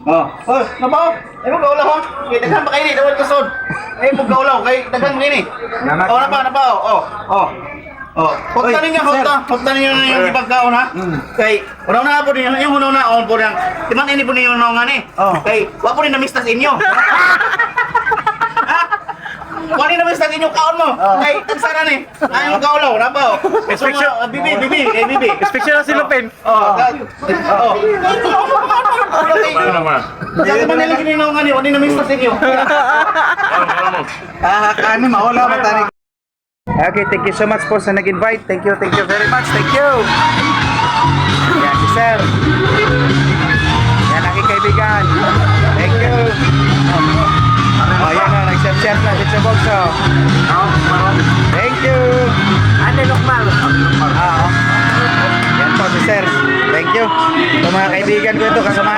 Oh, nabaw. Ay mo gaulaw ha. Kay daghan pa kay ni dawal kusod. Ay mo gaulaw kay daghan mo ni. Oh, nabaw. Oh. Hota ninyo, hota ninyo yung ipagkaon ha. Kay unaw na po ninyo, yung unaw na on po yang. Timan ini po ninyo unaw nga ni. Kay wa po ni na-miss tas inyo. Wali na sa inyo kaon mo. Kay tagsara ni. Ayaw mo kaulaw, nabaw. Bibi. Special si Lupin. Ano naman? Kasi man nila gininaw nga ni, wali na miss sa inyo. Kani mawala matani. Okay, thank you so much po sa nag-invite. Thank you very much. Thank you. Yan si Sir. Yan aking kaibigan. Thank you. Oh, yan na, nag-share na dito sa box. Thank you. Ate Lokmal. Yan po si Sir. Thank you. Ito mga kaibigan ko ito, kasama